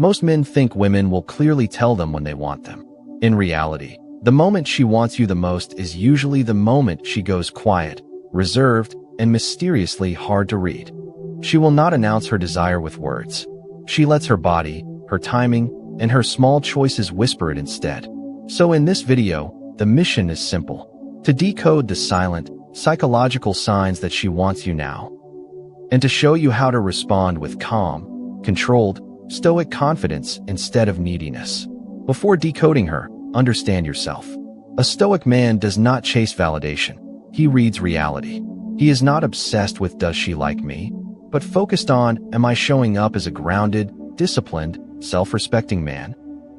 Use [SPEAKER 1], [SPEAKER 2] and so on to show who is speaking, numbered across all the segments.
[SPEAKER 1] Most men think women will clearly tell them when they want them. In reality, the moment she wants you the most is usually the moment she goes quiet, reserved, and mysteriously hard to read. She will not announce her desire with words. She lets her body, her timing, and her small choices whisper it instead. So in this video, the mission is simple: to decode the silent, psychological signs that she wants you now, and to show you how to respond with calm, controlled, stoic confidence instead of neediness. Before decoding her, understand yourself. A stoic man does not chase validation. He reads reality. He is not obsessed with "does she like me?" but focused on "am I showing up as a grounded, disciplined, self-respecting man?"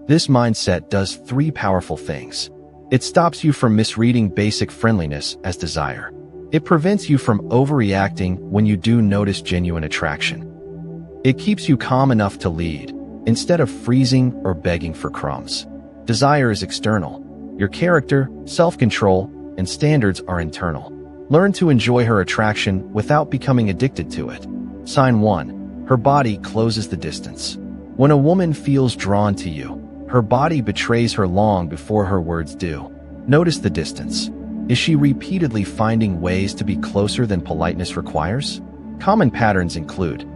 [SPEAKER 1] This mindset does three powerful things. It stops you from misreading basic friendliness as desire. It prevents you from overreacting when you do notice genuine attraction. It keeps you calm enough to lead, instead of freezing or begging for crumbs. Desire is external. Your character, self-control, and standards are internal. Learn to enjoy her attraction without becoming addicted to it. Sign 1. Her body closes the distance. When a woman feels drawn to you, her body betrays her long before her words do. Notice the distance. Is she repeatedly finding ways to be closer than politeness requires? Common patterns include: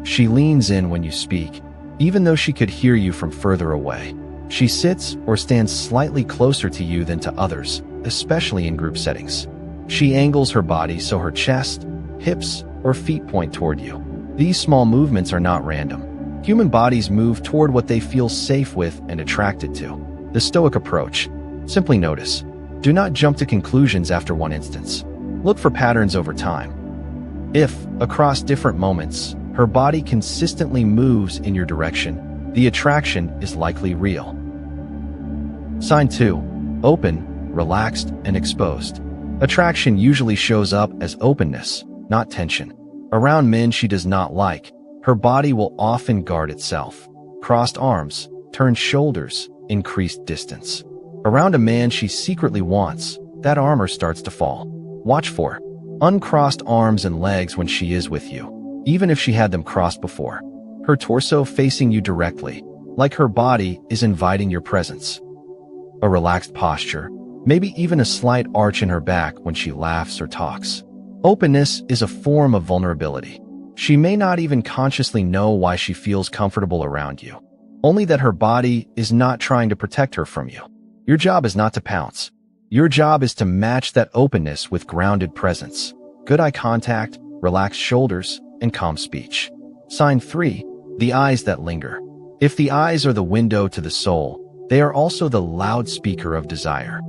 [SPEAKER 1] she leans in when you speak, even though she could hear you from further away. She sits or stands slightly closer to you than to others, especially in group settings. She angles her body so her chest, hips, or feet point toward you. These small movements are not random. Human bodies move toward what they feel safe with and attracted to. The Stoic approach: simply notice. Do not jump to conclusions after one instance. Look for patterns over time. If, across different moments, her body consistently moves in your direction, the attraction is likely real. Sign 2. Open, relaxed, and exposed. Attraction usually shows up as openness, not tension. Around men she does not like, her body will often guard itself. Crossed arms, turned shoulders, increased distance. Around a man she secretly wants, that armor starts to fall. Watch for uncrossed arms and legs when she is with you, even if she had them crossed before. Her torso facing you directly, like her body is inviting your presence. A relaxed posture, maybe even a slight arch in her back when she laughs or talks. Openness is a form of vulnerability. She may not even consciously know why she feels comfortable around you, only that her body is not trying to protect her from you. Your job is not to pounce. Your job is to match that openness with grounded presence, good eye contact, relaxed shoulders, and calm speech. Sign 3. The eyes that linger. If the eyes are the window to the soul, they are also the loudspeaker of desire.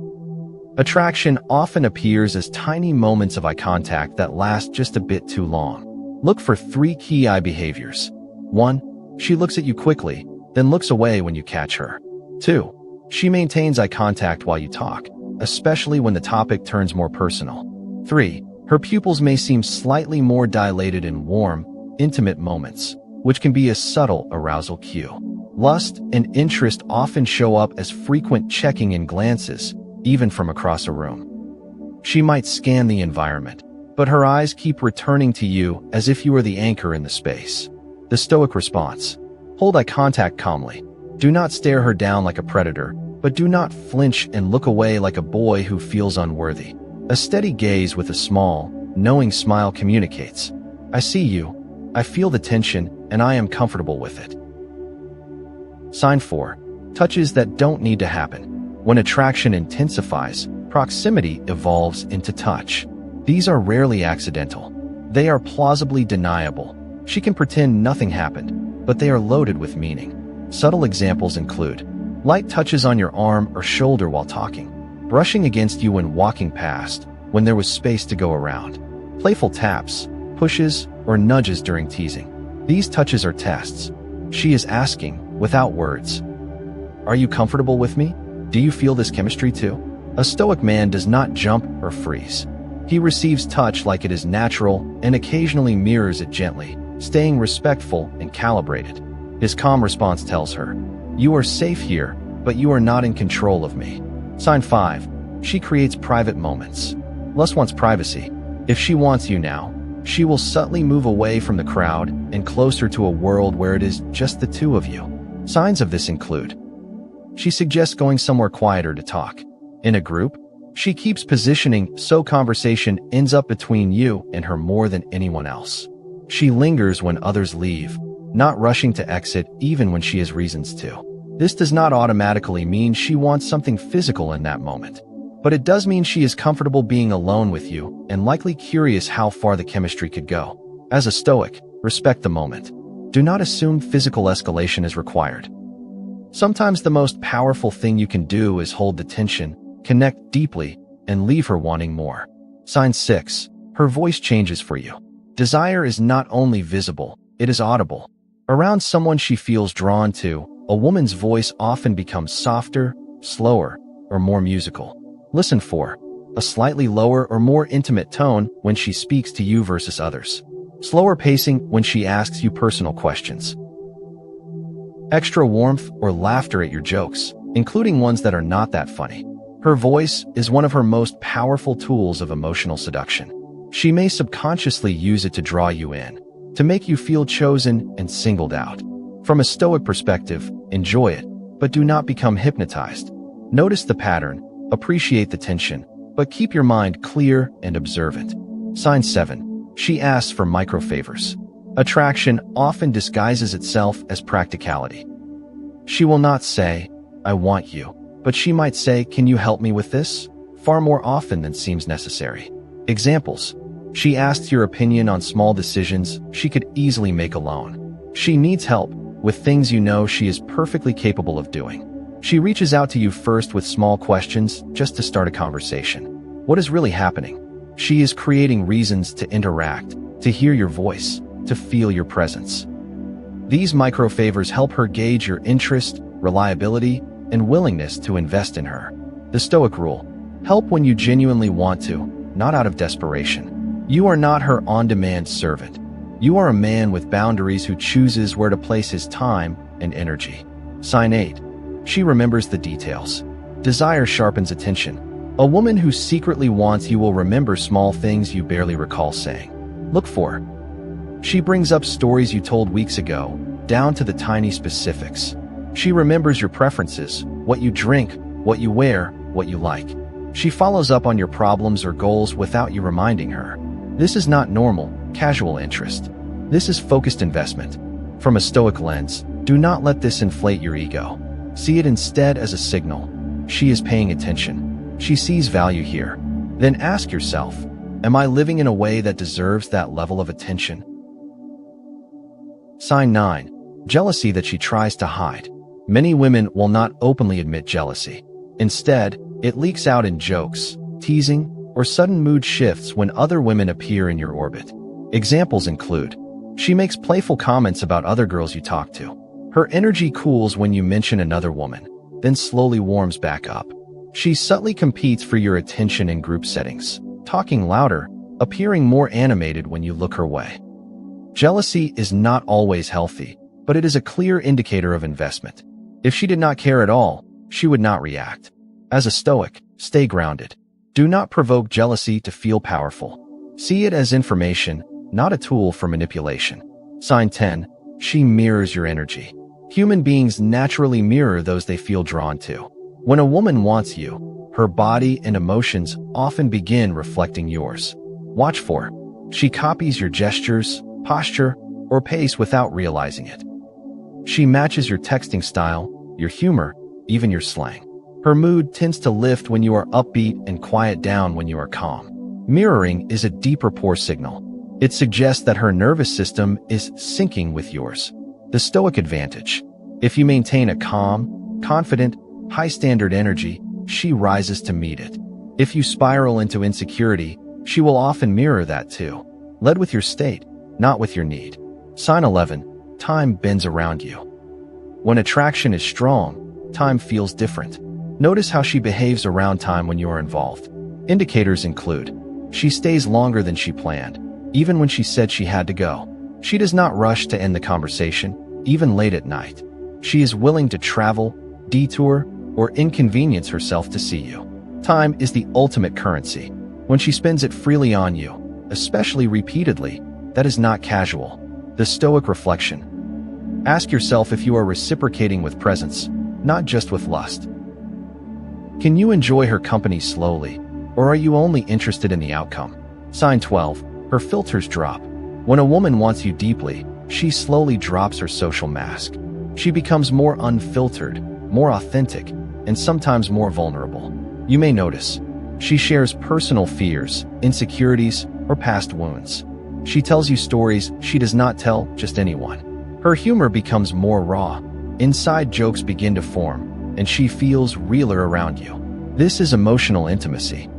[SPEAKER 1] Attraction often appears as tiny moments of eye contact that last just a bit too long. Look for 3 key eye behaviors. 1. She looks at you quickly, then looks away when you catch her. 2. She maintains eye contact while you talk, especially when the topic turns more personal. 3. Her pupils may seem slightly more dilated in warm, intimate moments, which can be a subtle arousal cue. Lust and interest often show up as frequent checking in glances, even from across a room. She might scan the environment, but her eyes keep returning to you as if you are the anchor in the space. The Stoic response: hold eye contact calmly. Do not stare her down like a predator, but do not flinch and look away like a boy who feels unworthy. A steady gaze with a small, knowing smile communicates: I see you, I feel the tension, and I am comfortable with it. Sign 4. Touches that don't need to happen. When attraction intensifies, proximity evolves into touch. These are rarely accidental. They are plausibly deniable. She can pretend nothing happened, but they are loaded with meaning. Subtle examples include light touches on your arm or shoulder while talking, brushing against you when walking past, when there was space to go around, playful taps, pushes, or nudges during teasing. These touches are tests. She is asking, without words, are you comfortable with me? Do you feel this chemistry too? A Stoic man does not jump or freeze. He receives touch like it is natural and occasionally mirrors it gently, staying respectful and calibrated. His calm response tells her, you are safe here, but you are not in control of me. Sign 5. She creates private moments. Lust wants privacy. If she wants you now, she will subtly move away from the crowd and closer to a world where it is just the two of you. Signs of this include: she suggests going somewhere quieter to talk. In a group, she keeps positioning so conversation ends up between you and her more than anyone else. She lingers when others leave, not rushing to exit even when she has reasons to. This does not automatically mean she wants something physical in that moment, but it does mean she is comfortable being alone with you and likely curious how far the chemistry could go. As a Stoic, respect the moment. Do not assume physical escalation is required. Sometimes the most powerful thing you can do is hold the tension, connect deeply, and leave her wanting more. Sign 6. Her voice changes for you. Desire is not only visible, it is audible. Around someone she feels drawn to, a woman's voice often becomes softer, slower, or more musical. Listen for a slightly lower or more intimate tone when she speaks to you versus others. Slower pacing when she asks you personal questions. Extra warmth or laughter at your jokes, including ones that are not that funny. Her voice is one of her most powerful tools of emotional seduction. She may subconsciously use it to draw you in, to make you feel chosen and singled out. From a Stoic perspective, enjoy it, but do not become hypnotized. Notice the pattern, appreciate the tension, but keep your mind clear and observant. Sign 7. She asks for micro-favors. Attraction often disguises itself as practicality. She will not say, "I want you," but she might say, "Can you help me with this?" far more often than seems necessary. Examples: she asks your opinion on small decisions she could easily make alone. She needs help with things you know she is perfectly capable of doing. She reaches out to you first with small questions just to start a conversation. What is really happening? She is creating reasons to interact, to hear your voice, to feel your presence. These micro-favors help her gauge your interest, reliability, and willingness to invest in her. The Stoic rule: help when you genuinely want to, not out of desperation. You are not her on-demand servant. You are a man with boundaries who chooses where to place his time and energy. Sign 8. She remembers the details. Desire sharpens attention. A woman who secretly wants you will remember small things you barely recall saying. Look for. She brings up stories you told weeks ago, down to the tiny specifics. She remembers your preferences, what you drink, what you wear, what you like. She follows up on your problems or goals without you reminding her. This is not normal, casual interest. This is focused investment. From a Stoic lens, do not let this inflate your ego. See it instead as a signal. She is paying attention. She sees value here. Then ask yourself, am I living in a way that deserves that level of attention? Sign 9. Jealousy that she tries to hide. Many women will not openly admit jealousy. Instead, it leaks out in jokes, teasing, or sudden mood shifts when other women appear in your orbit. Examples include: she makes playful comments about other girls you talk to. Her energy cools when you mention another woman, then slowly warms back up. She subtly competes for your attention in group settings, talking louder, appearing more animated when you look her way. Jealousy is not always healthy, but it is a clear indicator of investment. If she did not care at all, she would not react. As a Stoic, stay grounded. Do not provoke jealousy to feel powerful. See it as information, not a tool for manipulation. Sign 10. She mirrors your energy. Human beings naturally mirror those they feel drawn to. When a woman wants you, her body and emotions often begin reflecting yours. Watch for. She copies your gestures, posture, or pace without realizing it. She matches your texting style, your humor, even your slang. Her mood tends to lift when you are upbeat and quiet down when you are calm. Mirroring is a deep rapport signal. It suggests that her nervous system is syncing with yours. The Stoic advantage: if you maintain a calm, confident, high-standard energy, she rises to meet it. If you spiral into insecurity, she will often mirror that too. Lead with your state, not with your need. Sign 11. Time bends around you. When attraction is strong, time feels different. Notice how she behaves around time when you are involved. Indicators include: she stays longer than she planned, even when she said she had to go. She does not rush to end the conversation, even late at night. She is willing to travel, detour, or inconvenience herself to see you. Time is the ultimate currency. When she spends it freely on you, especially repeatedly, that is not casual. The Stoic reflection: Ask yourself if you are reciprocating with presence, not just with lust. Can you enjoy her company slowly, or are you only interested in the outcome? Sign 12. Her filters drop. When a woman wants you deeply, she slowly drops her social mask. She becomes more unfiltered, more authentic, and sometimes more vulnerable. You may notice, she shares personal fears, insecurities, or past wounds. She tells you stories she does not tell just anyone. Her humor becomes more raw. Inside jokes begin to form, and she feels realer around you. This is emotional intimacy.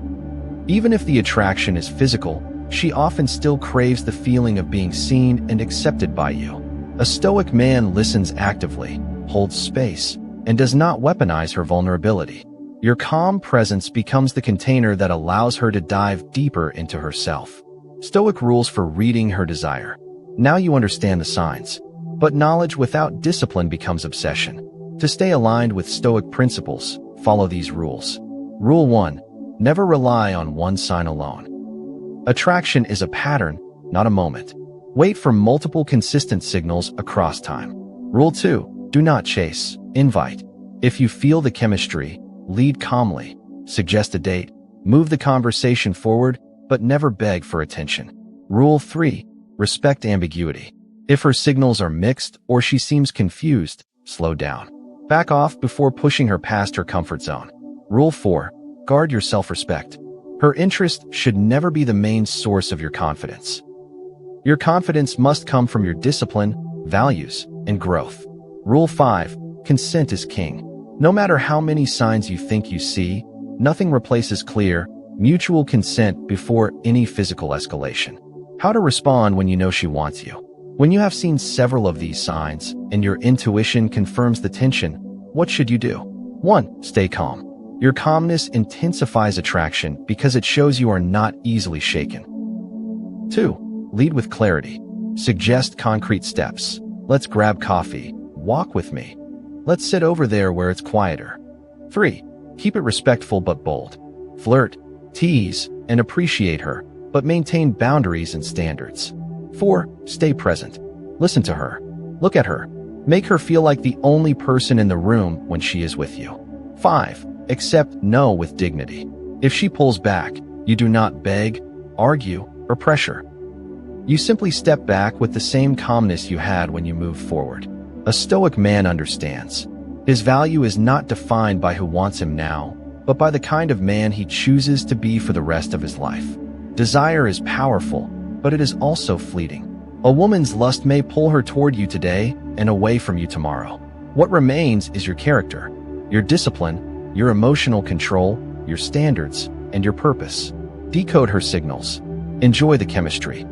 [SPEAKER 1] Even if the attraction is physical, she often still craves the feeling of being seen and accepted by you. A Stoic man listens actively, holds space, and does not weaponize her vulnerability. Your calm presence becomes the container that allows her to dive deeper into herself. Stoic rules for reading her desire. Now you understand the signs. But knowledge without discipline becomes obsession. To stay aligned with Stoic principles, follow these rules. Rule 1. Never rely on one sign alone. Attraction is a pattern, not a moment. Wait for multiple consistent signals across time. Rule 2. Do not chase, invite. If you feel the chemistry, lead calmly. Suggest a date, move the conversation forward, but never beg for attention. Rule 3. Respect ambiguity. If her signals are mixed or she seems confused, slow down. Back off before pushing her past her comfort zone. Rule 4. Guard your self-respect. Her interest should never be the main source of your confidence. Your confidence must come from your discipline, values, and growth. Rule 5. Consent is king. No matter how many signs you think you see, nothing replaces clear, mutual consent before any physical escalation. How to respond when you know she wants you. When you have seen several of these signs, and your intuition confirms the tension, what should you do? 1. Stay calm. Your calmness intensifies attraction because it shows you are not easily shaken. 2. Lead with clarity. Suggest concrete steps. Let's grab coffee. Walk with me. Let's sit over there where it's quieter. 3. Keep it respectful but bold. Flirt, tease, and appreciate her, but maintain boundaries and standards. 4. Stay present. Listen to her. Look at her. Make her feel like the only person in the room when she is with you. 5. Accept no with dignity. If she pulls back, you do not beg, argue, or pressure. You simply step back with the same calmness you had when you moved forward. A Stoic man understands. His value is not defined by who wants him now, but by the kind of man he chooses to be for the rest of his life. Desire is powerful, but it is also fleeting. A woman's lust may pull her toward you today and away from you tomorrow. What remains is your character, your discipline, your emotional control, your standards, and your purpose. Decode her signals. Enjoy the chemistry.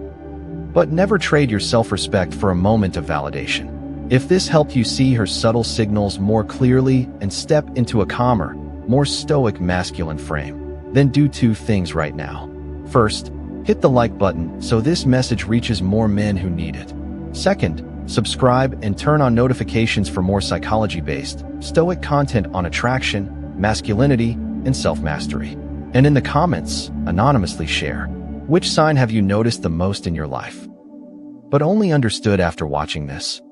[SPEAKER 1] But never trade your self-respect for a moment of validation. If this helped you see her subtle signals more clearly and step into a calmer, more stoic masculine frame, then do 2 things right now. First, hit the like button so this message reaches more men who need it. Second, subscribe and turn on notifications for more psychology-based, Stoic content on attraction, masculinity, and self-mastery. And in the comments, anonymously share, which sign have you noticed the most in your life? But only understood after watching this.